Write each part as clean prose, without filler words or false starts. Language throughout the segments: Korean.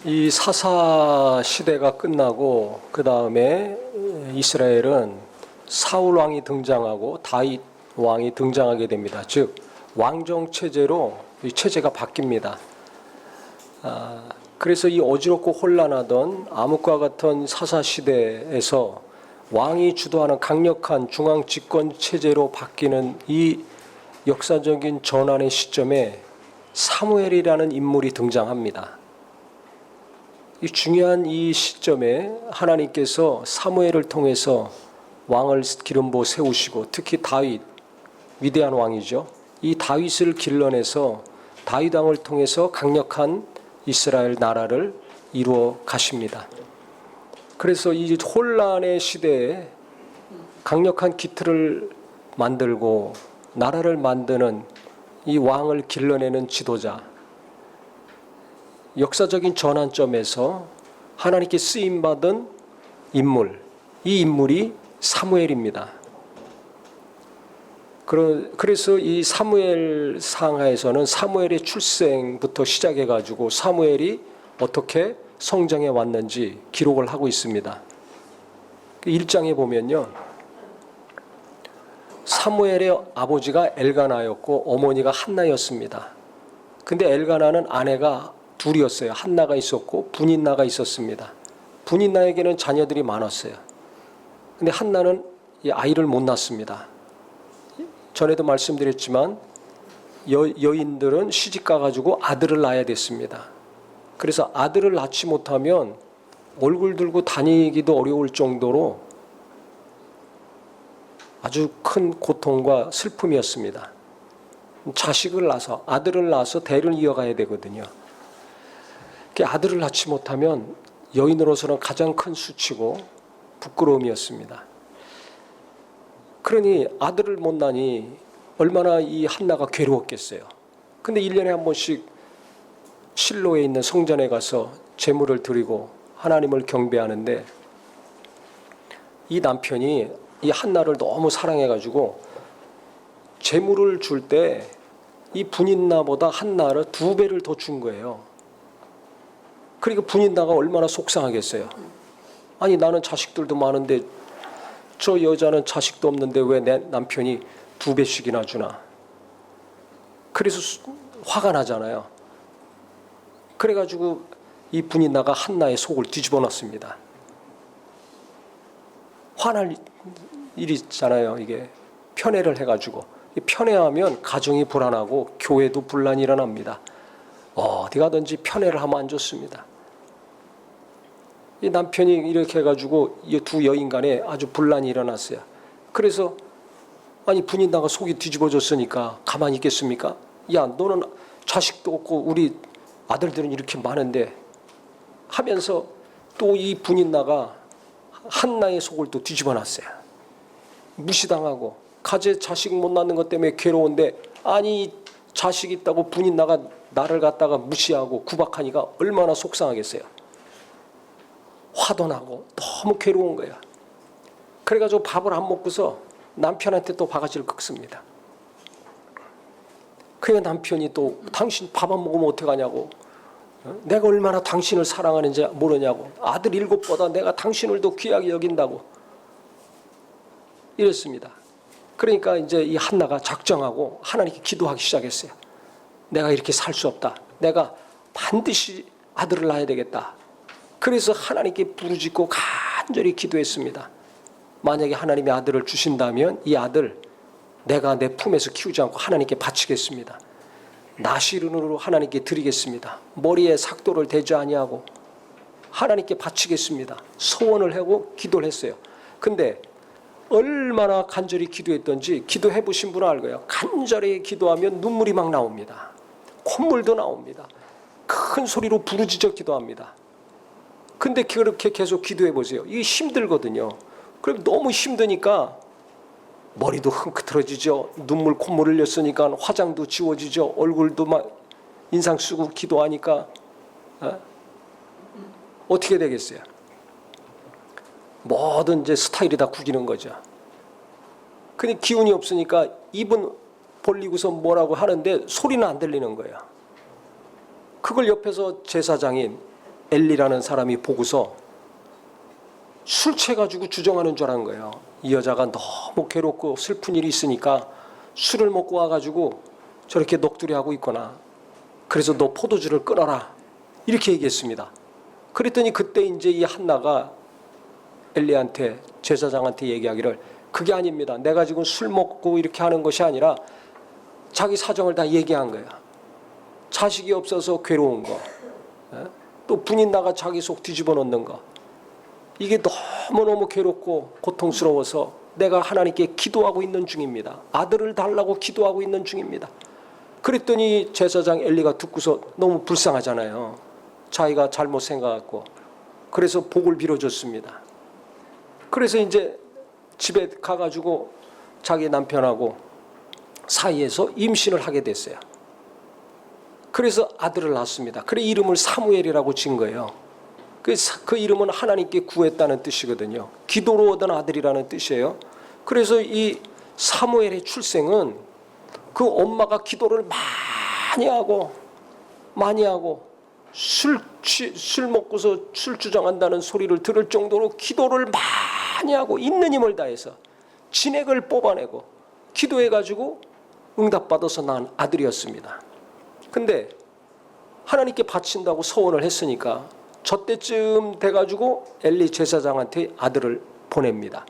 이 사사 시대가 끝나고 그 다음에 이스라엘은 사울 왕이 등장하고 다윗 왕이 등장하게 됩니다. 즉 왕정 체제로 이 체제가 바뀝니다. 그래서 이 어지럽고 혼란하던 암흑과 같은 사사 시대에서 왕이 주도하는 강력한 중앙 집권 체제로 바뀌는 이 역사적인 전환의 시점에 사무엘이라는 인물이 등장합니다. 이 중요한 이 시점에 하나님께서 사무엘을 통해서 왕을 기름부어 세우시고 특히 다윗, 위대한 왕이죠. 이 다윗을 길러내서 다윗 왕을 통해서 강력한 이스라엘 나라를 이루어 가십니다. 그래서 이 혼란의 시대에 강력한 기틀을 만들고 나라를 만드는 이 왕을 길러내는 지도자, 역사적인 전환점에서 하나님께 쓰임받은 인물, 이 인물이 사무엘입니다. 그래서 이 사무엘 상하에서는 사무엘의 출생부터 시작해가지고 사무엘이 어떻게 성장해 왔는지 기록을 하고 있습니다. 1장에 보면요, 사무엘의 아버지가 엘가나였고 어머니가 한나였습니다. 근데 엘가나는 아내가 둘이었어요. 한나가 있었고 분인나가 있었습니다. 분인나에게는 자녀들이 많았어요. 근데 한나는 아이를 못 낳습니다. 전에도 말씀드렸지만 여인들은 시집가 가지고 아들을 낳아야 됐습니다. 그래서 아들을 낳지 못하면 얼굴 들고 다니기도 어려울 정도로 아주 큰 고통과 슬픔이었습니다. 자식을 낳아서 아들을 낳아서 대를 이어가야 되거든요. 아들을 낳지 못하면 여인으로서는 가장 큰 수치고 부끄러움이었습니다. 그러니 아들을 못 낳으니 얼마나 이 한나가 괴로웠겠어요. 근데 1년에 한 번씩 실로에 있는 성전에 가서 제물을 드리고 하나님을 경배하는데 이 남편이 이 한나를 너무 사랑해가지고 제물을 줄 때 이 분인나보다 한나를 2배를 더 준 거예요. 그러니까 분인나가 얼마나 속상하겠어요. 아니 나는 자식들도 많은데 저 여자는 자식도 없는데 왜 내 남편이 2배씩이나 주나. 그래서 화가 나잖아요. 그래가지고 이 분인나가 한나의 속을 뒤집어 놨습니다. 화날 일이 있잖아요. 이게 편애를 해가지고 편애하면 가정이 불안하고 교회도 분란이 일어납니다. 어디 가든지 편애를 하면 안 좋습니다. 이 남편이 이렇게 해가지고 이 두 여인 간에 아주 분란이 일어났어요. 그래서 아니 분인나가 속이 뒤집어졌으니까 가만히 있겠습니까? 야 너는 자식도 없고 우리 아들들은 이렇게 많은데 하면서 또 이 분인나가 한나의 속을 또 뒤집어 놨어요. 무시당하고 가재 자식 못 낳는 것 때문에 괴로운데 아니 자식 있다고 분인나가 나를 갖다가 무시하고 구박하니까 얼마나 속상하겠어요. 화도 나고 너무 괴로운 거야. 그래가지고 밥을 안 먹고서 남편한테 또 바가지를 긁습니다. 그러니까 남편이 또 당신 밥 안 먹으면 어떡하냐고, 내가 얼마나 당신을 사랑하는지 모르냐고, 아들 7보다 내가 당신을 더 귀하게 여긴다고 이랬습니다. 그러니까 이제 이 한나가 작정하고 하나님께 기도하기 시작했어요. 내가 이렇게 살 수 없다. 내가 반드시 아들을 낳아야 되겠다. 그래서 하나님께 부르짖고 간절히 기도했습니다. 만약에 하나님이 아들을 주신다면 이 아들 내가 내 품에서 키우지 않고 하나님께 바치겠습니다. 나시른으로 하나님께 드리겠습니다. 머리에 삭도를 대지 아니하고 하나님께 바치겠습니다. 소원을 하고 기도를 했어요. 근데 얼마나 간절히 기도했던지 기도해 보신 분은 알 거예요. 간절히 기도하면 눈물이 막 나옵니다. 콧물도 나옵니다. 큰 소리로 부르짖어 기도합니다. 근데 그렇게 계속 기도해 보세요. 이게 힘들거든요. 그럼 너무 힘드니까 머리도 흥긋러지죠. 눈물 콧물 흘렸으니까 화장도 지워지죠. 얼굴도 막 인상 쓰고 기도하니까 어떻게 되겠어요? 뭐든 이제 스타일이 다 구기는 거죠. 근데 기운이 없으니까 입은 벌리고서 뭐라고 하는데 소리는 안 들리는 거예요. 그걸 옆에서 제사장인 엘리라는 사람이 보고서 술 취해가지고 주정하는 줄 아는 거예요. 이 여자가 너무 괴롭고 슬픈 일이 있으니까 술을 먹고 와가지고 저렇게 넋두리하고 있거나, 그래서 너 포도주를 끊어라 이렇게 얘기했습니다. 그랬더니 그때 이제 이 한나가 엘리한테, 제사장한테 얘기하기를, 그게 아닙니다. 내가 지금 술 먹고 이렇게 하는 것이 아니라, 자기 사정을 다 얘기한 거야. 자식이 없어서 괴로운 거, 또 분이 나가 자기 속 뒤집어 놓는 거, 이게 너무너무 괴롭고 고통스러워서 내가 하나님께 기도하고 있는 중입니다. 아들을 달라고 기도하고 있는 중입니다. 그랬더니 제사장 엘리가 듣고서 너무 불쌍하잖아요. 자기가 잘못 생각했고, 그래서 복을 빌어줬습니다. 그래서 이제 집에 가가지고 자기 남편하고 사이에서 임신을 하게 됐어요. 그래서 아들을 낳았습니다. 그래 이름을 사무엘이라고 지은 거예요. 그 이름은 하나님께 구했다는 뜻이거든요. 기도로 얻은 아들이라는 뜻이에요. 그래서 이 사무엘의 출생은 그 엄마가 기도를 많이 하고 술 먹고서 술 주정한다는 소리를 들을 정도로 기도를 많이 하고 있는 힘을 다해서 진액을 뽑아내고 기도해가지고 응답받아서 낳은 아들이었습니다. 근데 하나님께 바친다고 서원을 했으니까 저때쯤 돼가지고 엘리 제사장한테 아들을 보냅니다.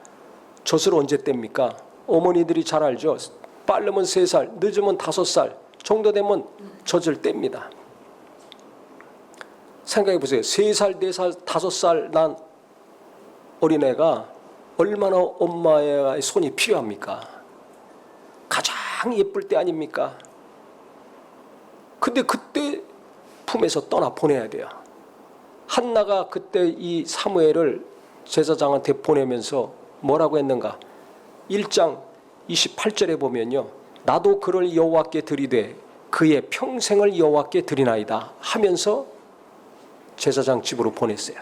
젖을 언제 뗍니까? 어머니들이 잘 알죠. 빠르면 3살, 늦으면 5살 정도 되면 젖을 뗍니다. 생각해 보세요. 3살, 4살, 5살 난 어린애가 얼마나 엄마의 손이 필요합니까? 가장 예쁠 때 아닙니까? 근데 그때 품에서 떠나 보내야 돼요. 한나가 그때 이 사무엘을 제사장한테 보내면서 뭐라고 했는가? 1장 28절에 보면요, 나도 그를 여호와께 드리되 그의 평생을 여호와께 드리나이다 하면서 제사장 집으로 보냈어요.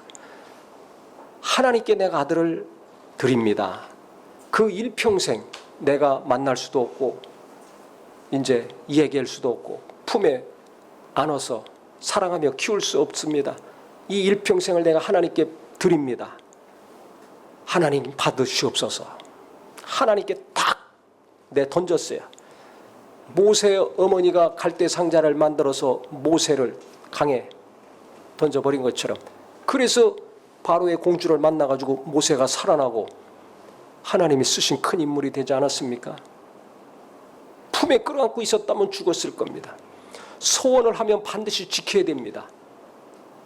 하나님께 내가 아들을 드립니다. 그 일평생 내가 만날 수도 없고 이제 얘기할 수도 없고 품에 안아서 사랑하며 키울 수 없습니다. 이 일평생을 내가 하나님께 드립니다. 하나님 받으시옵소서. 하나님께 딱 던졌어요. 모세 어머니가 갈대 상자를 만들어서 모세를 강에 던져버린 것처럼, 그래서 바로의 공주를 만나가지고 모세가 살아나고 하나님이 쓰신 큰 인물이 되지 않았습니까? 품에 끌어안고 있었다면 죽었을 겁니다. 소원을 하면 반드시 지켜야 됩니다.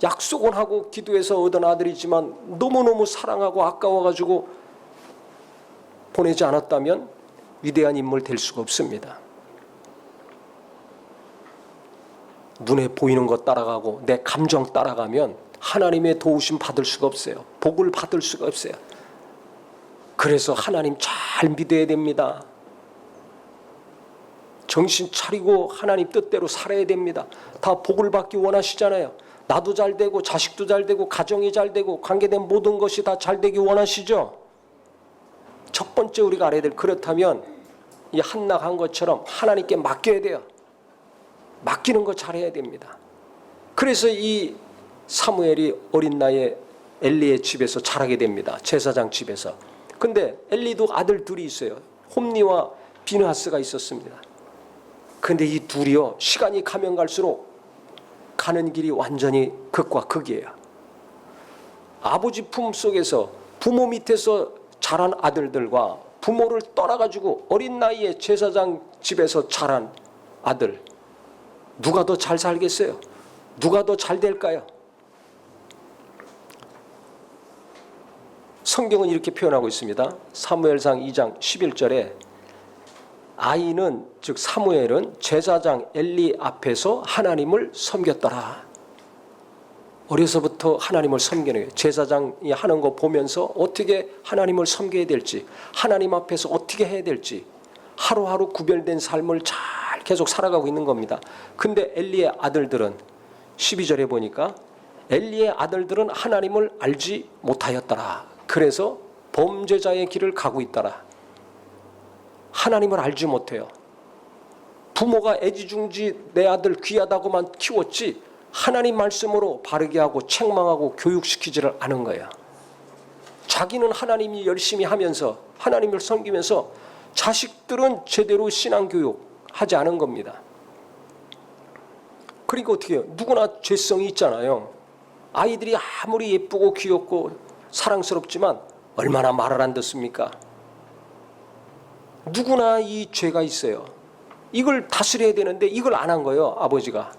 약속은 하고 기도해서 얻은 아들이지만 너무너무 사랑하고 아까워가지고 보내지 않았다면 위대한 인물 될 수가 없습니다. 눈에 보이는 것 따라가고 내 감정 따라가면 하나님의 도우심 받을 수가 없어요. 복을 받을 수가 없어요. 그래서 하나님 잘 믿어야 됩니다. 정신 차리고 하나님 뜻대로 살아야 됩니다. 다 복을 받기 원하시잖아요. 나도 잘 되고 자식도 잘 되고 가정이 잘 되고 관계된 모든 것이 다 잘 되기 원하시죠. 첫 번째 우리가 알아야 될, 그렇다면 이 한나가 한 것처럼 하나님께 맡겨야 돼요. 맡기는 거 잘해야 됩니다. 그래서 이 사무엘이 어린 나이에 엘리의 집에서 자라게 됩니다. 제사장 집에서. 근데 엘리도 아들 둘이 있어요. 홈니와 비느하스가 있었습니다. 근데 이 둘이요, 시간이 가면 갈수록 가는 길이 완전히 극과 극이에요. 아버지 품 속에서 부모 밑에서 자란 아들들과 부모를 떠나가지고 어린 나이에 제사장 집에서 자란 아들, 누가 더 잘 살겠어요? 누가 더 잘 될까요? 성경은 이렇게 표현하고 있습니다. 사무엘상 2장 11절에 아이는, 즉 사무엘은 제사장 엘리 앞에서 하나님을 섬겼더라. 어려서부터 하나님을 섬기는 거예요. 제사장이 하는 거 보면서 어떻게 하나님을 섬겨야 될지, 하나님 앞에서 어떻게 해야 될지 하루하루 구별된 삶을 잘 계속 살아가고 있는 겁니다. 근데 엘리의 아들들은 12절에 보니까 엘리의 아들들은 하나님을 알지 못하였더라. 그래서 범죄자의 길을 가고 있더라. 하나님을 알지 못해요. 부모가 애지중지 내 아들 귀하다고만 키웠지 하나님 말씀으로 바르게 하고 책망하고 교육시키지를 않은 거예요. 자기는 하나님이 열심히 하면서 하나님을 섬기면서 자식들은 제대로 신앙교육 하지 않은 겁니다. 그러니까 어떻게 해요? 누구나 죄성이 있잖아요. 아이들이 아무리 예쁘고 귀엽고 사랑스럽지만 얼마나 말을 안 듣습니까? 누구나 이 죄가 있어요. 이걸 다스려야 되는데 이걸 안 한 거예요, 아버지가.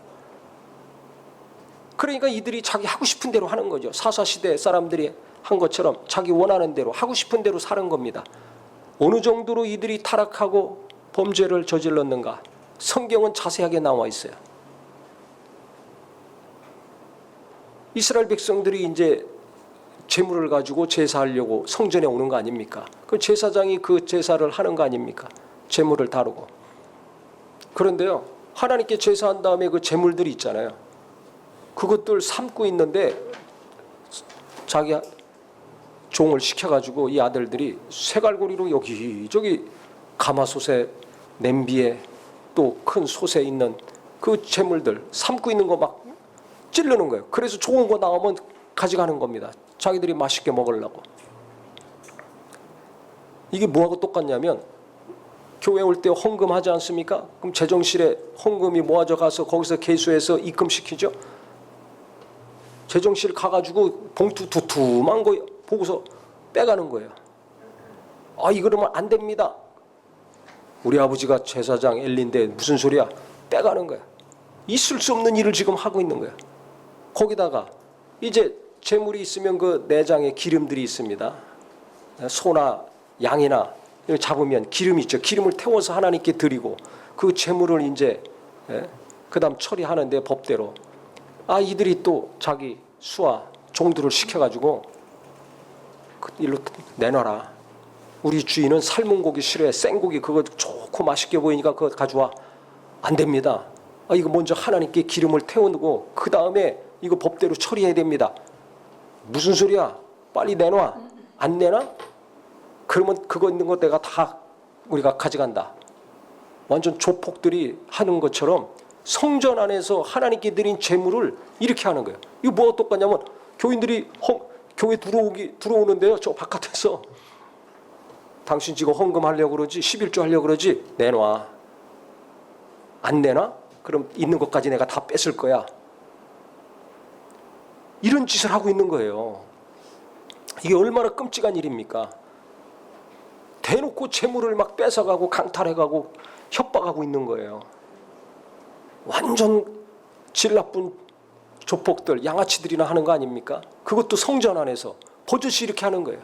그러니까 이들이 자기 하고 싶은 대로 하는 거죠. 사사시대 사람들이 한 것처럼 자기 원하는 대로 하고 싶은 대로 사는 겁니다. 어느 정도로 이들이 타락하고 범죄를 저질렀는가? 성경은 자세하게 나와 있어요. 이스라엘 백성들이 이제 제물을 가지고 제사하려고 성전에 오는 거 아닙니까? 그 제사장이 그 제사를 하는 거 아닙니까? 제물을 다루고. 그런데요, 하나님께 제사한 다음에 그 제물들이 있잖아요. 그것들 삶고 있는데 자기 종을 시켜가지고 이 아들들이 쇠갈고리로 여기저기 가마솥에 냄비에 또 큰 솥에 있는 그 제물들 삶고 있는 거 막 찌르는 거예요. 그래서 좋은 거 나오면 가져가는 겁니다. 자기들이 맛있게 먹으려고. 이게 뭐하고 똑같냐면 교회 올 때 헌금하지 않습니까? 그럼 재정실에 헌금이 모아져 가서 거기서 계수해서 입금시키죠. 재정실 가가지고 봉투 두툼한 거 보고서 빼가는 거예요. 아, 이러면 안 됩니다. 우리 아버지가 제사장 엘리인데 무슨 소리야? 빼가는 거야. 있을 수 없는 일을 지금 하고 있는 거야. 거기다가 이제 재물이 있으면 그 내장에 기름들이 있습니다. 소나 양이나 잡으면 기름이 있죠. 기름을 태워서 하나님께 드리고 그 재물을 이제 그다음 처리하는데 법대로. 아, 이들이 또 자기 수하 종들을 시켜가지고 그 일로 내놔라. 우리 주인은 삶은 고기 싫어해. 생고기 그거 좋고 맛있게 보이니까 그거 가져와. 안 됩니다. 아, 이거 먼저 하나님께 기름을 태우고 그 다음에 이거 법대로 처리해야 됩니다. 무슨 소리야? 빨리 내놔. 안 내놔? 그러면 그거 있는 거 내가 다 우리가 가져간다. 완전 조폭들이 하는 것처럼 성전 안에서 하나님께 드린 제물을 이렇게 하는 거예요. 이거 뭐가 똑같냐면 교인들이 교회 들어오는데요. 저 바깥에서 당신 지금 헌금하려고 그러지? 11조 하려고 그러지? 내놔. 안 내놔? 그럼 있는 것까지 내가 다 뺏을 거야. 이런 짓을 하고 있는 거예요. 이게 얼마나 끔찍한 일입니까? 대놓고 재물을 막 뺏어가고 강탈해가고 협박하고 있는 거예요. 완전 질 나쁜 조폭들, 양아치들이나 하는 거 아닙니까? 그것도 성전 안에서 버젓이 이렇게 하는 거예요.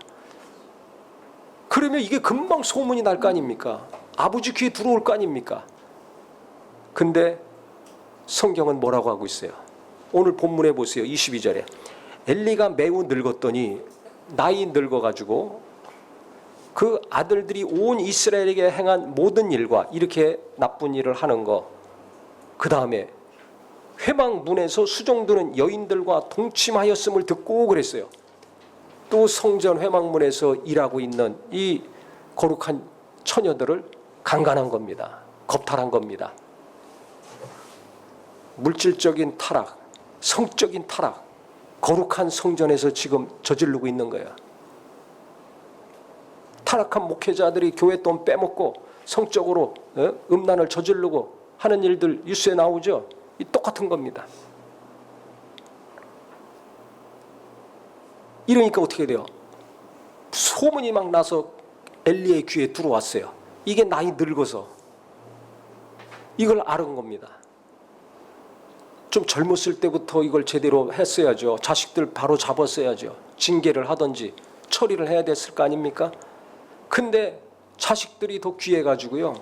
그러면 이게 금방 소문이 날 거 아닙니까? 아버지 귀에 들어올 거 아닙니까? 근데 성경은 뭐라고 하고 있어요? 오늘 본문에 보세요. 22절에 엘리가 매우 늙었더니 나이 늙어가지고 그 아들들이 온 이스라엘에게 행한 모든 일과 이렇게 나쁜 일을 하는 거, 그 다음에 회막문에서 수종드는 여인들과 동침하였음을 듣고 그랬어요. 또 성전 회막문에서 일하고 있는 이 거룩한 처녀들을 강간한 겁니다. 겁탈한 겁니다. 물질적인 타락, 성적인 타락, 거룩한 성전에서 지금 저지르고 있는 거예요. 타락한 목회자들이 교회 돈 빼먹고 성적으로 음란을 저지르고 하는 일들 뉴스에 나오죠. 이 똑같은 겁니다. 이러니까 어떻게 돼요? 소문이 막 나서 엘리의 귀에 들어왔어요. 이게 나이 늙어서 이걸 알은 겁니다. 좀 젊었을 때부터 이걸 제대로 했어야죠. 자식들 바로 잡았어야죠. 징계를 하든지 처리를 해야 됐을 거 아닙니까? 근데 자식들이 더 귀해가지고요.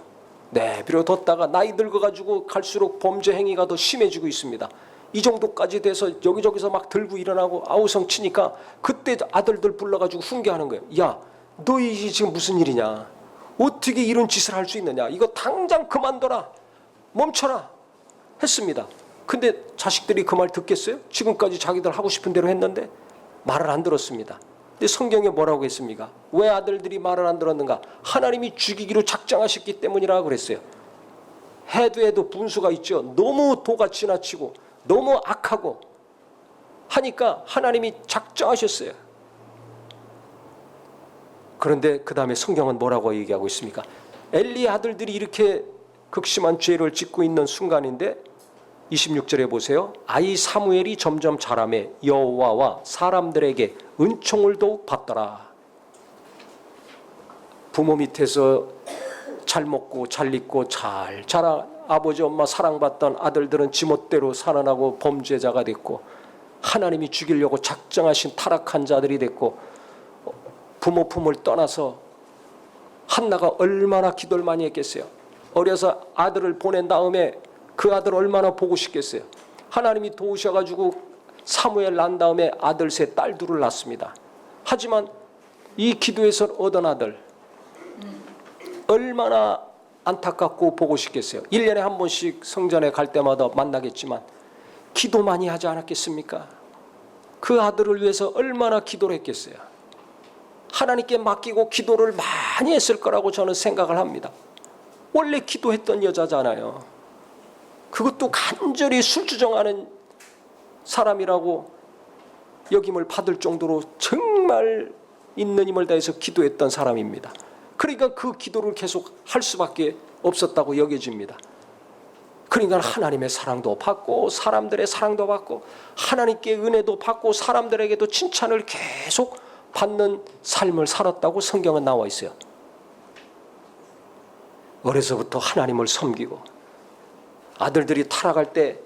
내버려뒀다가 나이 늙어가지고 갈수록 범죄 행위가 더 심해지고 있습니다. 이 정도까지 돼서 여기저기서 막 들고 일어나고 아우성 치니까 그때 아들들 불러가지고 훈계하는 거예요. 야, 너희 지금 무슨 일이냐? 어떻게 이런 짓을 할 수 있느냐? 이거 당장 그만둬라. 멈춰라. 했습니다. 근데 자식들이 그 말 듣겠어요? 지금까지 자기들 하고 싶은 대로 했는데 말을 안 들었습니다. 근데 성경에 뭐라고 했습니까? 왜 아들들이 말을 안 들었는가? 하나님이 죽이기로 작정하셨기 때문이라고 그랬어요. 해도 분수가 있죠. 너무 도가 지나치고 너무 악하고 하니까 하나님이 작정하셨어요. 그런데 그 다음에 성경은 뭐라고 얘기하고 있습니까? 엘리의 아들들이 이렇게 극심한 죄를 짓고 있는 순간인데 26절에 보세요. 아이 사무엘이 점점 자라매 여호와와 사람들에게 은총을 더욱 받더라. 부모 밑에서 잘 먹고 잘 입고 잘 자라 아버지 엄마 사랑받던 아들들은 지멋대로 살아나고 범죄자가 됐고 하나님이 죽이려고 작정하신 타락한 자들이 됐고 부모 품을 떠나서 한나가 얼마나 기도를 많이 했겠어요. 어려서 아들을 보낸 다음에 그 아들 얼마나 보고 싶겠어요. 하나님이 도우셔가지고 사무엘 난 다음에 아들 셋, 딸 둘을 낳습니다. 하지만 이 기도에서 얻은 아들 얼마나 안타깝고 보고 싶겠어요. 1년에 한 번씩 성전에 갈 때마다 만나겠지만 기도 많이 하지 않았겠습니까? 그 아들을 위해서 얼마나 기도를 했겠어요. 하나님께 맡기고 기도를 많이 했을 거라고 저는 생각을 합니다. 원래 기도했던 여자잖아요. 그것도 간절히 술주정하는 사람이라고 여김을 받을 정도로 정말 있는 힘을 다해서 기도했던 사람입니다. 그러니까 그 기도를 계속 할 수밖에 없었다고 여겨집니다. 그러니까 하나님의 사랑도 받고 사람들의 사랑도 받고 하나님께 은혜도 받고 사람들에게도 칭찬을 계속 받는 삶을 살았다고 성경은 나와 있어요. 어려서부터 하나님을 섬기고 아들들이 타락할 때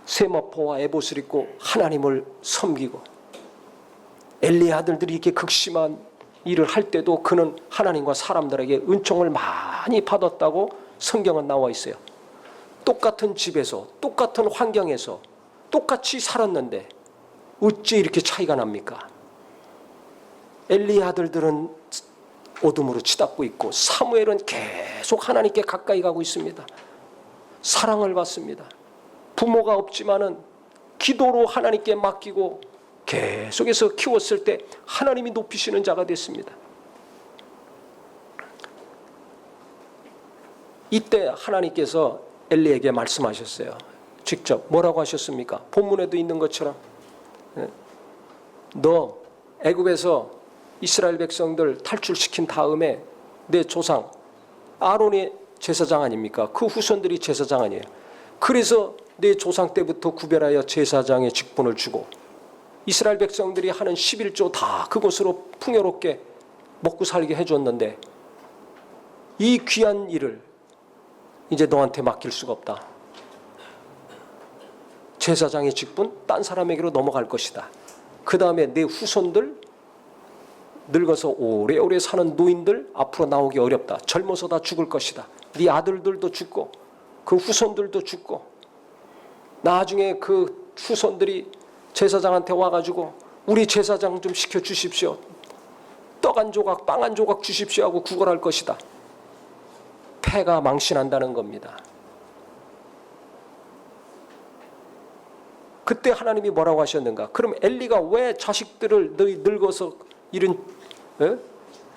세마포와 에봇을 입고 하나님을 섬기고 엘리의 아들들이 이렇게 극심한 일을 할 때도 그는 하나님과 사람들에게 은총을 많이 받았다고 성경은 나와 있어요. 똑같은 집에서 똑같은 환경에서 똑같이 살았는데 어찌 이렇게 차이가 납니까? 엘리의 아들들은 어둠으로 치닫고 있고 사무엘은 계속 하나님께 가까이 가고 있습니다. 사랑을 받습니다. 부모가 없지만은 기도로 하나님께 맡기고 계속해서 키웠을 때 하나님이 높이시는 자가 됐습니다. 이때 하나님께서 엘리에게 말씀하셨어요. 직접 뭐라고 하셨습니까? 본문에도 있는 것처럼 너 애굽에서 이스라엘 백성들 탈출시킨 다음에 내 조상 아론이 제사장 아닙니까? 그 후손들이 제사장 아니에요. 그래서 내 조상 때부터 구별하여 제사장의 직분을 주고 이스라엘 백성들이 하는 11조 다 그것으로 풍요롭게 먹고 살게 해줬는데 이 귀한 일을 이제 너한테 맡길 수가 없다. 제사장의 직분 딴 사람에게로 넘어갈 것이다. 그 다음에 내 후손들 늙어서 오래오래 사는 노인들 앞으로 나오기 어렵다. 젊어서 다 죽을 것이다. 네 아들들도 죽고 그 후손들도 죽고 나중에 그 후손들이 제사장한테 와가지고 우리 제사장 좀 시켜주십시오. 떡 한 조각 빵 한 조각 주십시오 하고 구걸할 것이다. 패가 망신한다는 겁니다. 그때 하나님이 뭐라고 하셨는가? 그럼 엘리가 왜 자식들을 너희 늙어서 이런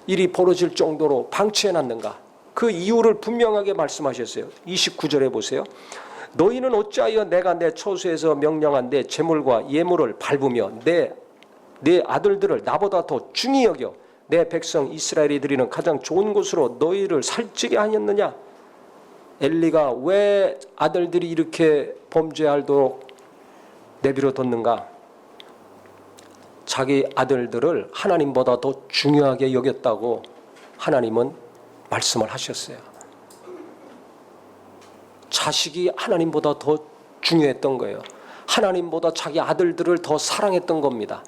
일이 벌어질 정도로 방치해놨는가? 그 이유를 분명하게 말씀하셨어요. 29절에 보세요. 너희는 어찌하여 내가 내 처소에서 명령한 내 제물과 예물을 밟으며 내 아들들을 나보다 더 중히 여겨 내 백성 이스라엘이 드리는 가장 좋은 곳으로 너희를 살찌게 하였느냐? 엘리가 왜 아들들이 이렇게 범죄하도록 내버려 뒀는가? 자기 아들들을 하나님보다 더 중요하게 여겼다고 하나님은 말씀을 하셨어요. 자식이 하나님보다 더 중요했던 거예요. 하나님보다 자기 아들들을 더 사랑했던 겁니다.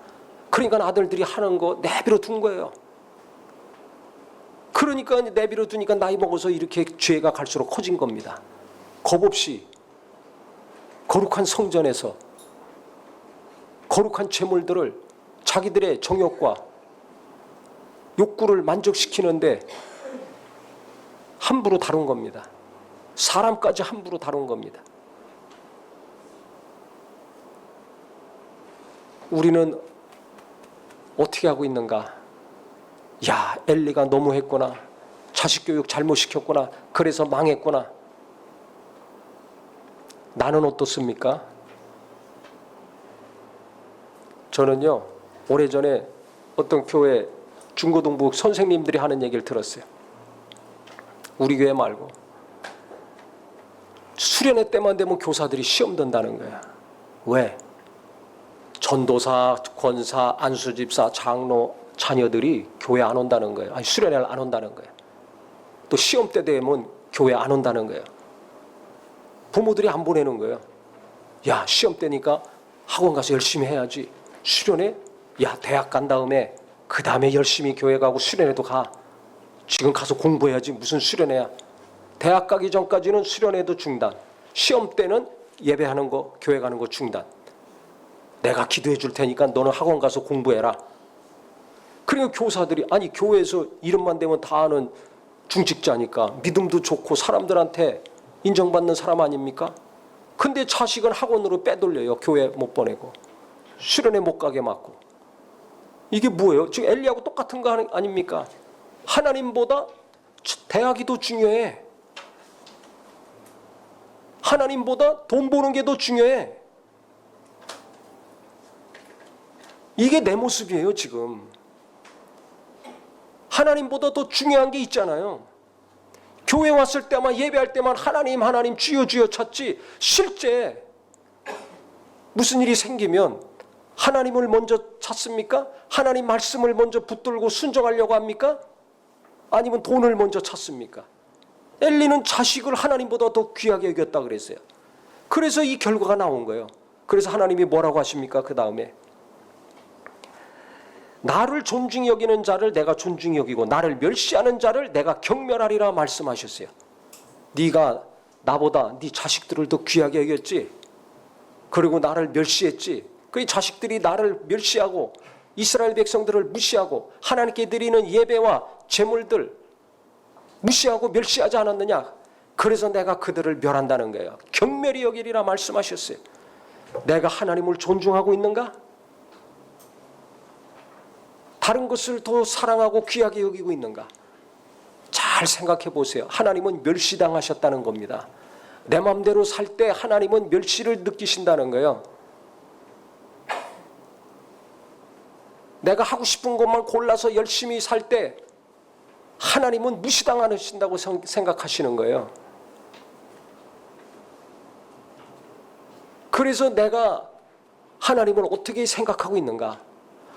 그러니까 아들들이 하는 거 내버려 둔 거예요. 그러니까 내버려 두니까 나이 먹어서 이렇게 죄가 갈수록 커진 겁니다. 겁 없이 거룩한 성전에서 거룩한 재물들을 자기들의 정욕과 욕구를 만족시키는데 함부로 다룬 겁니다. 사람까지 함부로 다룬 겁니다. 우리는 어떻게 하고 있는가? 야, 엘리가 너무했구나. 자식 교육 잘못 시켰구나. 그래서 망했구나. 나는 어떻습니까? 저는요, 오래전에 어떤 교회 중고등부 선생님들이 하는 얘기를 들었어요. 우리 교회 말고 수련회 때만 되면 교사들이 시험 든다는 거야. 왜? 전도사, 권사, 안수집사, 장로 자녀들이 교회 안 온다는 거예요. 아니, 수련회를 안 온다는 거예요. 또 시험 때 되면 교회 안 온다는 거예요. 부모들이 안 보내는 거예요. 야, 시험 때니까 학원 가서 열심히 해야지. 수련회? 야, 대학 간 다음에 그 다음에 열심히 교회 가고 수련회도 가. 지금 가서 공부해야지. 무슨 수련회야. 대학 가기 전까지는 수련회도 중단. 시험 때는 예배하는 거, 교회 가는 거 중단. 내가 기도해 줄 테니까 너는 학원 가서 공부해라. 그리고 교사들이, 아니 교회에서 이름만 되면 다 아는 중직자니까 믿음도 좋고 사람들한테 인정받는 사람 아닙니까? 근데 자식은 학원으로 빼돌려요. 교회 못 보내고 수련회 못 가게 막고. 이게 뭐예요? 지금 엘리야하고 똑같은 거 아닙니까? 하나님보다 대학이 더 중요해. 하나님보다 돈 버는 게 더 중요해. 이게 내 모습이에요, 지금. 하나님보다 더 중요한 게 있잖아요. 교회 왔을 때만, 예배할 때만 하나님, 하나님, 주여, 주여 찾지, 실제 무슨 일이 생기면 하나님을 먼저 찾습니까? 하나님 말씀을 먼저 붙들고 순종하려고 합니까? 아니면 돈을 먼저 찾습니까? 엘리는 자식을 하나님보다 더 귀하게 여겼다 그랬어요. 그래서 이 결과가 나온 거예요. 그래서 하나님이 뭐라고 하십니까? 그 다음에 나를 존중히 여기는 자를 내가 존중히 여기고 나를 멸시하는 자를 내가 경멸하리라 말씀하셨어요. 네가 나보다 네 자식들을 더 귀하게 여겼지. 그리고 나를 멸시했지. 그 자식들이 나를 멸시하고 이스라엘 백성들을 무시하고 하나님께 드리는 예배와 제물들 무시하고 멸시하지 않았느냐. 그래서 내가 그들을 멸한다는 거예요. 경멸히 여기리라 말씀하셨어요. 내가 하나님을 존중하고 있는가? 다른 것을 더 사랑하고 귀하게 여기고 있는가? 잘 생각해 보세요. 하나님은 멸시당하셨다는 겁니다. 내 마음대로 살 때 하나님은 멸시를 느끼신다는 거예요. 내가 하고 싶은 것만 골라서 열심히 살 때 하나님은 무시당하신다고 생각하시는 거예요. 그래서 내가 하나님을 어떻게 생각하고 있는가?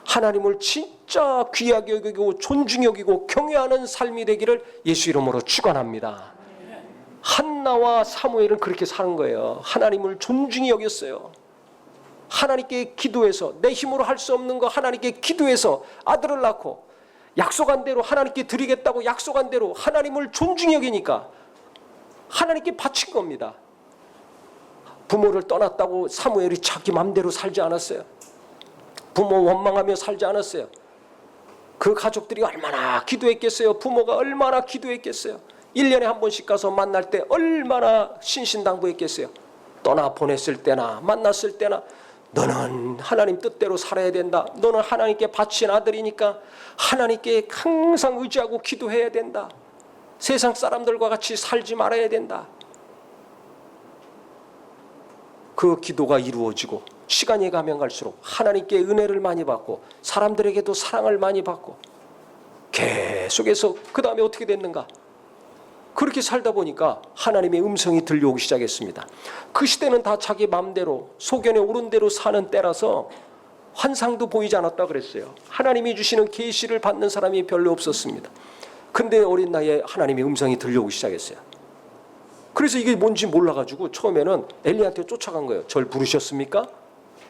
하나님을 진짜 귀하게 여기고 존중히 여기고 경외하는 삶이 되기를 예수 이름으로 축원합니다. 한나와 사무엘은 그렇게 사는 거예요. 하나님을 존중히 여겼어요. 하나님께 기도해서 내 힘으로 할 수 없는 거 하나님께 기도해서 아들을 낳고 약속한 대로 하나님께 드리겠다고 약속한 대로 하나님을 존중히 여기니까 하나님께 바친 겁니다. 부모를 떠났다고 사무엘이 자기 맘대로 살지 않았어요. 부모 원망하며 살지 않았어요. 그 가족들이 얼마나 기도했겠어요. 부모가 얼마나 기도했겠어요. 1년에 한 번씩 가서 만날 때 얼마나 신신당부했겠어요. 떠나 보냈을 때나 만났을 때나 너는 하나님 뜻대로 살아야 된다. 너는 하나님께 바친 아들이니까 하나님께 항상 의지하고 기도해야 된다. 세상 사람들과 같이 살지 말아야 된다. 그 기도가 이루어지고 시간이 가면 갈수록 하나님께 은혜를 많이 받고 사람들에게도 사랑을 많이 받고 계속해서 그 다음에 어떻게 됐는가? 그렇게 살다 보니까 하나님의 음성이 들려오기 시작했습니다. 그 시대는 다 자기 마음대로 소견에 오른 대로 사는 때라서 환상도 보이지 않았다 그랬어요. 하나님이 주시는 계시를 받는 사람이 별로 없었습니다. 근데 어린 나이에 하나님의 음성이 들려오기 시작했어요. 그래서 이게 뭔지 몰라가지고 처음에는 엘리한테 쫓아간 거예요. 절 부르셨습니까?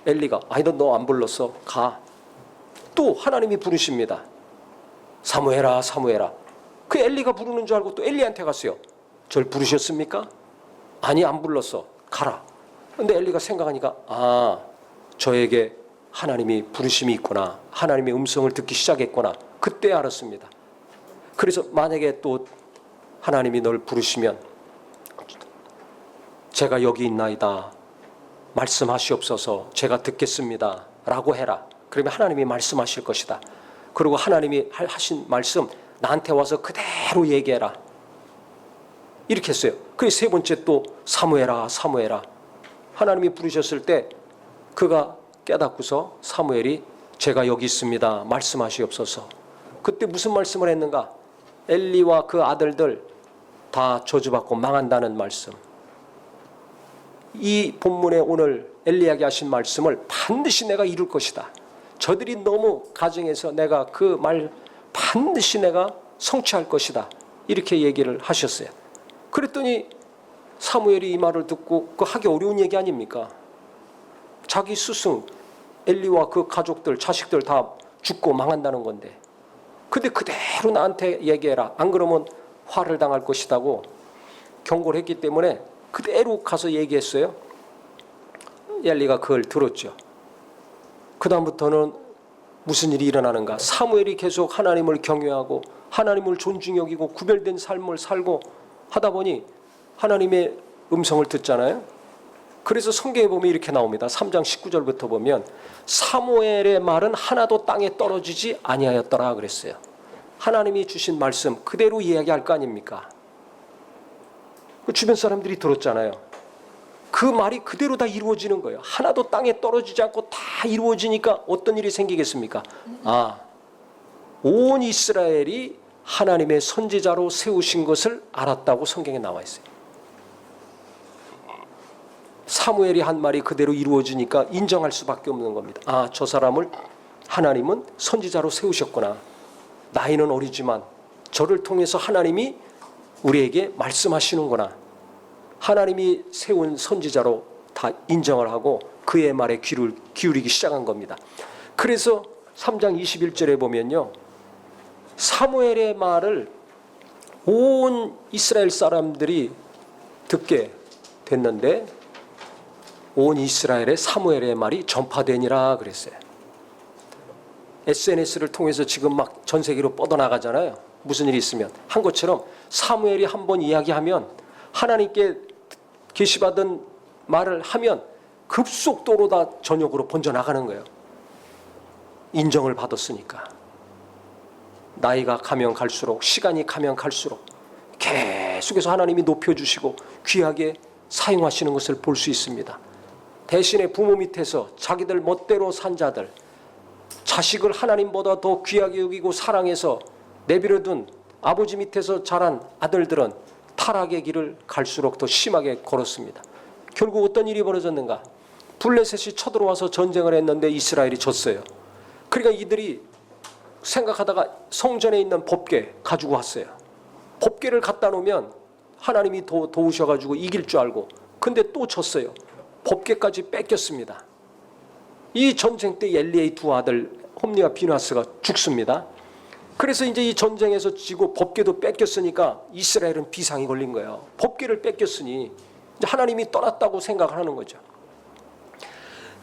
엘리가 아니 너 안 불렀어. 가. 또 하나님이 부르십니다. 사무엘아 사무엘아. 그 엘리가 부르는 줄 알고 또 엘리한테 갔어요. 절 부르셨습니까? 아니 안 불렀어. 가라. 근데 엘리가 생각하니까 아 저에게 하나님이 부르심이 있구나. 하나님의 음성을 듣기 시작했구나. 그때 알았습니다. 그래서 만약에 또 하나님이 널 부르시면 제가 여기 있나이다. 말씀하시옵소서. 제가 듣겠습니다. 라고 해라. 그러면 하나님이 말씀하실 것이다. 그리고 하나님이 하신 말씀 나한테 와서 그대로 얘기해라. 이렇게 했어요. 그래서 세 번째 또 사무엘아 사무엘아. 하나님이 부르셨을 때 그가 깨닫고서 사무엘이 제가 여기 있습니다. 말씀하시옵소서. 그때 무슨 말씀을 했는가? 엘리와 그 아들들 다 저주받고 망한다는 말씀. 이 본문에 오늘 엘리야에게 하신 말씀을 반드시 내가 이룰 것이다. 저들이 너무 가정해서 내가 그 말 반드시 내가 성취할 것이다. 이렇게 얘기를 하셨어요. 그랬더니 사무엘이 이 말을 듣고, 그 하기 어려운 얘기 아닙니까? 자기 스승 엘리와 그 가족들 자식들 다 죽고 망한다는 건데, 근데 그대로 나한테 얘기해라. 안 그러면 화를 당할 것이라고 경고를 했기 때문에 그대로 가서 얘기했어요. 엘리가 그걸 들었죠. 그 다음부터는 무슨 일이 일어나는가? 사무엘이 계속 하나님을 경외하고 하나님을 존중 여기고 구별된 삶을 살고 하다 보니 하나님의 음성을 듣잖아요. 그래서 성경에 보면 이렇게 나옵니다. 3장 19절부터 보면 사무엘의 말은 하나도 땅에 떨어지지 아니하였더라 그랬어요. 하나님이 주신 말씀 그대로 이야기할 거 아닙니까? 그 주변 사람들이 들었잖아요. 그 말이 그대로 다 이루어지는 거예요. 하나도 땅에 떨어지지 않고 다 이루어지니까 어떤 일이 생기겠습니까? 온 이스라엘이 하나님의 선지자로 세우신 것을 알았다고 성경에 나와 있어요. 사무엘이 한 말이 그대로 이루어지니까 인정할 수밖에 없는 겁니다. 저 사람을 하나님은 선지자로 세우셨구나. 나이는 어리지만 저를 통해서 하나님이 우리에게 말씀하시는구나. 하나님이 세운 선지자로 다 인정을 하고 그의 말에 귀를 기울이기 시작한 겁니다. 그래서 3장 21절에 보면요, 사무엘의 말을 온 이스라엘 사람들이 듣게 됐는데 온 이스라엘의 사무엘의 말이 전파되니라 그랬어요. SNS를 통해서 지금 막 전 세계로 뻗어나가잖아요. 무슨 일이 있으면 한 것처럼 사무엘이 한번 이야기하면 하나님께 계시받은 말을 하면 급속도로 다 전역으로 번져나가는 거예요. 인정을 받았으니까. 나이가 가면 갈수록, 시간이 가면 갈수록 계속해서 하나님이 높여주시고 귀하게 사용하시는 것을 볼 수 있습니다. 대신에 부모 밑에서 자기들 멋대로 산 자들, 자식을 하나님보다 더 귀하게 여기고 사랑해서 내버려둔 아버지 밑에서 자란 아들들은 타락의 길을 갈수록 더 심하게 걸었습니다. 결국 어떤 일이 벌어졌는가? 블레셋이 쳐들어와서 전쟁을 했는데 이스라엘이 졌어요. 그러니까 이들이 생각하다가 성전에 있는 법궤 가지고 왔어요. 법궤를 갖다 놓으면 하나님이 도우셔가지고 이길 줄 알고, 근데 또 졌어요. 법궤까지 뺏겼습니다. 이 전쟁 때 엘리의 두 아들 홈니와 비나스가 죽습니다. 그래서 이제 이 전쟁에서 지고 법궤도 뺏겼으니까 이스라엘은 비상이 걸린 거예요. 법궤를 뺏겼으니 이제 하나님이 떠났다고 생각을 하는 거죠.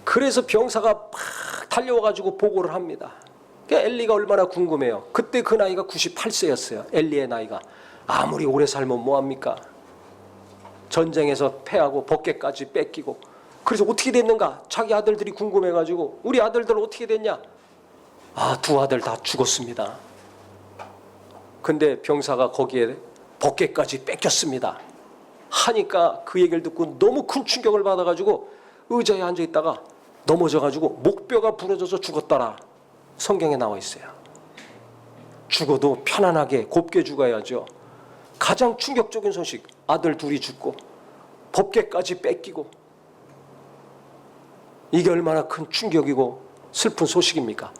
그래서 병사가 막 달려와가지고 보고를 합니다. 그러니까 엘리가 얼마나 궁금해요. 그때 그 나이가 98세였어요. 엘리의 나이가. 아무리 오래 살면 뭐합니까? 전쟁에서 패하고 법궤까지 뺏기고. 그래서 어떻게 됐는가? 자기 아들들이 궁금해가지고 우리 아들들 어떻게 됐냐? 두 아들 다 죽었습니다. 근데 병사가 거기에 법궤까지 뺏겼습니다 하니까 그 얘기를 듣고 너무 큰 충격을 받아가지고 의자에 앉아있다가 넘어져가지고 목뼈가 부러져서 죽었더라. 성경에 나와 있어요. 죽어도 편안하게 곱게 죽어야죠. 가장 충격적인 소식, 아들 둘이 죽고 법궤까지 뺏기고, 이게 얼마나 큰 충격이고 슬픈 소식입니까?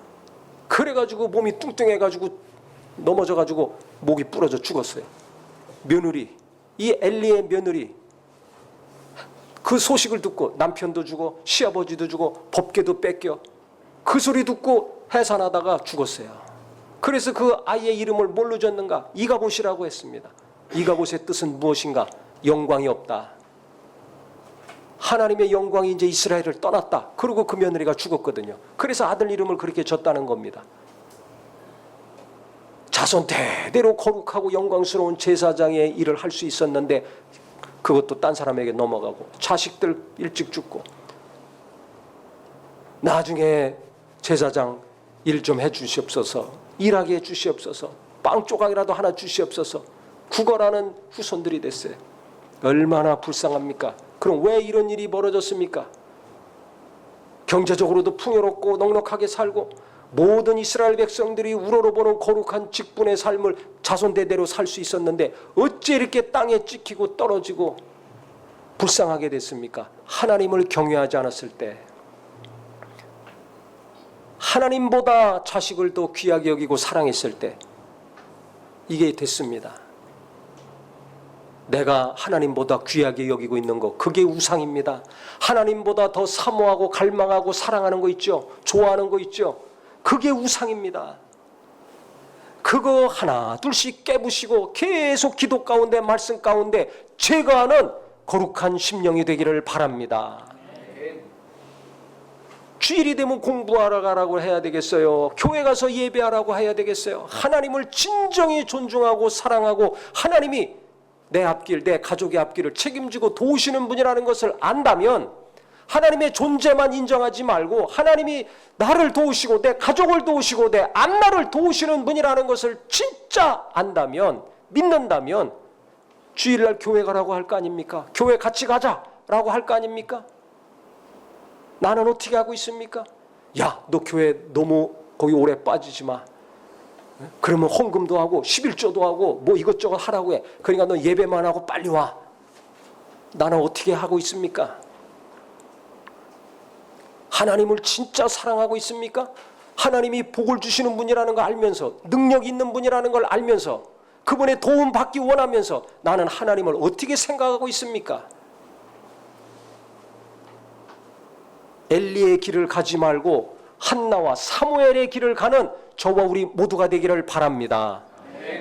그래가지고 몸이 뚱뚱해가지고 넘어져가지고 목이 부러져 죽었어요. 며느리, 이 엘리의 며느리, 그 소식을 듣고 남편도 죽어, 시아버지도 죽어, 법궤도 뺏겨, 그 소리 듣고 해산하다가 죽었어요. 그래서 그 아이의 이름을 뭘로 졌는가? 이가봇이라고 했습니다. 이가봇의 뜻은 무엇인가? 영광이 없다. 하나님의 영광이 이제 이스라엘을 떠났다. 그리고 그 며느리가 죽었거든요. 그래서 아들 이름을 그렇게 졌다는 겁니다. 자손 대대로 거룩하고 영광스러운 제사장의 일을 할 수 있었는데 그것도 딴 사람에게 넘어가고, 자식들 일찍 죽고, 나중에 제사장 일 좀 해주시옵소서, 일하게 해주시옵소서, 빵 조각이라도 하나 주시옵소서, 구걸하는 후손들이 됐어요. 얼마나 불쌍합니까? 그럼 왜 이런 일이 벌어졌습니까? 경제적으로도 풍요롭고 넉넉하게 살고 모든 이스라엘 백성들이 우러러보는 거룩한 직분의 삶을 자손대대로 살 수 있었는데 어찌 이렇게 땅에 찍히고 떨어지고 불쌍하게 됐습니까? 하나님을 경외하지 않았을 때, 하나님보다 자식을 더 귀하게 여기고 사랑했을 때 이게 됐습니다. 내가 하나님보다 귀하게 여기고 있는 거, 그게 우상입니다. 하나님보다 더 사모하고 갈망하고 사랑하는 거 있죠? 좋아하는 거 있죠? 그게 우상입니다. 그거 하나 둘씩 깨부시고 계속 기도 가운데 말씀 가운데 제거하는 거룩한 심령이 되기를 바랍니다. 주일이 되면 공부하러 가라고 해야 되겠어요? 교회 가서 예배하라고 해야 되겠어요? 하나님을 진정히 존중하고 사랑하고 하나님이 내 앞길, 내 가족의 앞길을 책임지고 도우시는 분이라는 것을 안다면, 하나님의 존재만 인정하지 말고 하나님이 나를 도우시고 내 가족을 도우시고 내 앞날을 도우시는 분이라는 것을 진짜 안다면, 믿는다면 주일날 교회 가라고 할 거 아닙니까? 교회 같이 가자라고 할 거 아닙니까? 나는 어떻게 하고 있습니까? 야, 너 교회 너무 거기 오래 빠지지 마. 그러면 헌금도 하고 11조도 하고 뭐 이것저것 하라고 해. 그러니까 너 예배만 하고 빨리 와. 나는 어떻게 하고 있습니까? 하나님을 진짜 사랑하고 있습니까? 하나님이 복을 주시는 분이라는 걸 알면서, 능력 있는 분이라는 걸 알면서, 그분의 도움 받기 원하면서 나는 하나님을 어떻게 생각하고 있습니까? 엘리의 길을 가지 말고 한나와 사무엘의 길을 가는 저와 우리 모두가 되기를 바랍니다.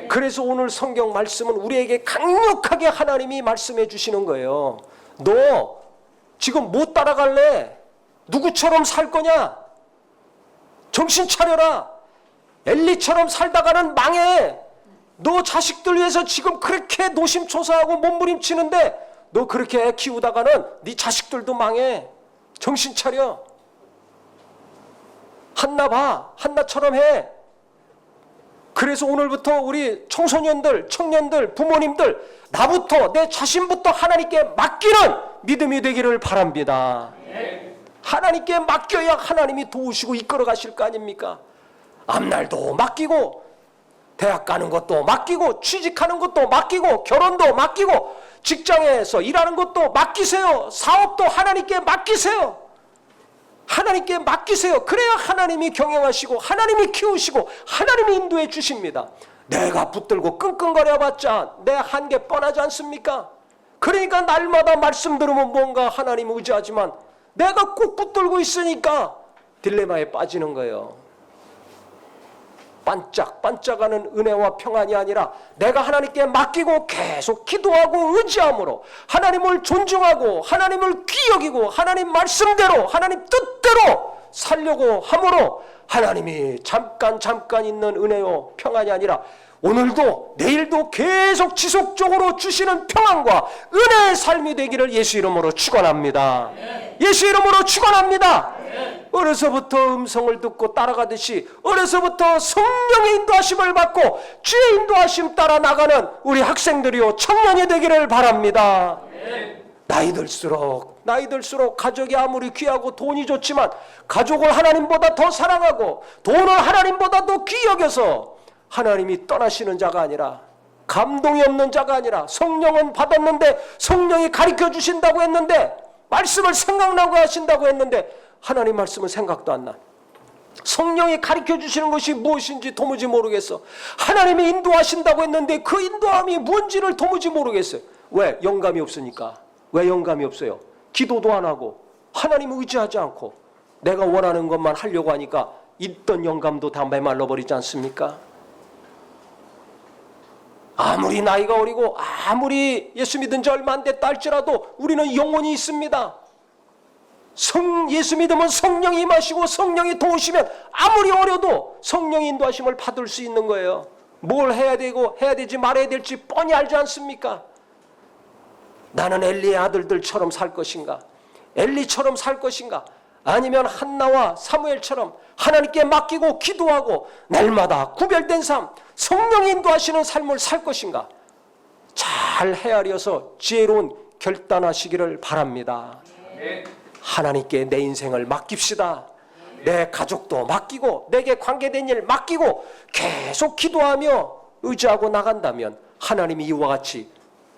그래서 오늘 성경 말씀은 우리에게 강력하게 하나님이 말씀해 주시는 거예요. 너 지금 못 따라갈래? 누구처럼 살 거냐? 정신 차려라. 엘리처럼 살다가는 망해. 너 자식들 위해서 지금 그렇게 노심초사하고 몸부림치는데 너 그렇게 애 키우다가는 네 자식들도 망해. 정신 차려. 한나 봐. 한나처럼 해. 그래서 오늘부터 우리 청소년들, 청년들, 부모님들, 나부터, 내 자신부터 하나님께 맡기는 믿음이 되기를 바랍니다. 하나님께 맡겨야 하나님이 도우시고 이끌어 가실 거 아닙니까? 앞날도 맡기고, 대학 가는 것도 맡기고, 취직하는 것도 맡기고, 결혼도 맡기고, 직장에서 일하는 것도 맡기세요. 사업도 하나님께 맡기세요. 하나님께 맡기세요. 그래야 하나님이 경영하시고 하나님이 키우시고 하나님이 인도해 주십니다. 내가 붙들고 끙끙거려봤자 내 한계 뻔하지 않습니까? 그러니까 날마다 말씀 들으면 뭔가 하나님 의지하지만 내가 꼭 붙들고 있으니까 딜레마에 빠지는 거예요. 반짝반짝하는 은혜와 평안이 아니라 내가 하나님께 맡기고 계속 기도하고 의지함으로 하나님을 존중하고 하나님을 귀히 여기고 하나님 말씀대로 하나님 뜻대로 살려고 함으로 하나님이 잠깐 있는 은혜요 평안이 아니라 오늘도 내일도 계속 지속적으로 주시는 평안과 은혜의 삶이 되기를 예수 이름으로 축원합니다. 예수 이름으로 축원합니다. 어려서부터 음성을 듣고 따라가듯이 어려서부터 성령의 인도하심을 받고 주의 인도하심 따라 나가는 우리 학생들이요 청년이 되기를 바랍니다. 나이 들수록 가족이 아무리 귀하고 돈이 좋지만 가족을 하나님보다 더 사랑하고 돈을 하나님보다 더 귀히 여겨서 하나님이 떠나시는 자가 아니라 감동이 없는 자가 아니라 성령은 받았는데 성령이 가르쳐 주신다고 했는데 말씀을 생각나고 하신다고 했는데 하나님 말씀은 생각도 안 나. 성령이 가르쳐 주시는 것이 무엇인지 도무지 모르겠어. 하나님이 인도하신다고 했는데 그 인도함이 뭔지를 도무지 모르겠어요. 왜? 영감이 없으니까. 왜 영감이 없어요? 기도도 안 하고 하나님을 의지하지 않고 내가 원하는 것만 하려고 하니까 있던 영감도 다 메말라 버리지 않습니까? 아무리 나이가 어리고 아무리 예수 믿은 지 얼마 안 됐다 할지라도 우리는 영혼이 있습니다. 예수 믿으면 성령이 임하시고 성령이 도우시면 아무리 어려도 성령의 인도하심을 받을 수 있는 거예요. 뭘 해야 되고 해야 되지 말아야 될지 뻔히 알지 않습니까? 나는 엘리의 아들들처럼 살 것인가? 엘리처럼 살 것인가? 아니면 한나와 사무엘처럼 하나님께 맡기고 기도하고 날마다 구별된 삶, 성령이 인도하시는 삶을 살 것인가? 잘 헤아려서 지혜로운 결단하시기를 바랍니다. 하나님께 내 인생을 맡깁시다. 내 가족도 맡기고 내게 관계된 일 맡기고 계속 기도하며 의지하고 나간다면 하나님이 이와 같이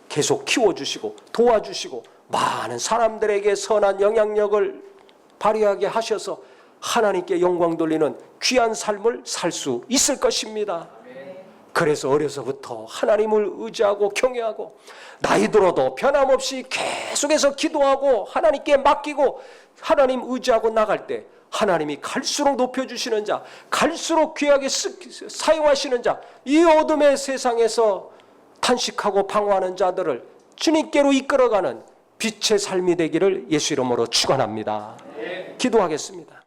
계속 키워주시고 도와주시고 많은 사람들에게 선한 영향력을 발휘하게 하셔서 하나님께 영광 돌리는 귀한 삶을 살 수 있을 것입니다. 그래서 어려서부터 하나님을 의지하고 경외하고 나이 들어도 변함없이 계속해서 기도하고 하나님께 맡기고 하나님 의지하고 나갈 때 하나님이 갈수록 높여주시는 자, 갈수록 귀하게 사용하시는 자, 이 어둠의 세상에서 탄식하고 방황하는 자들을 주님께로 이끌어가는 빛의 삶이 되기를 예수 이름으로 축원합니다. 기도하겠습니다.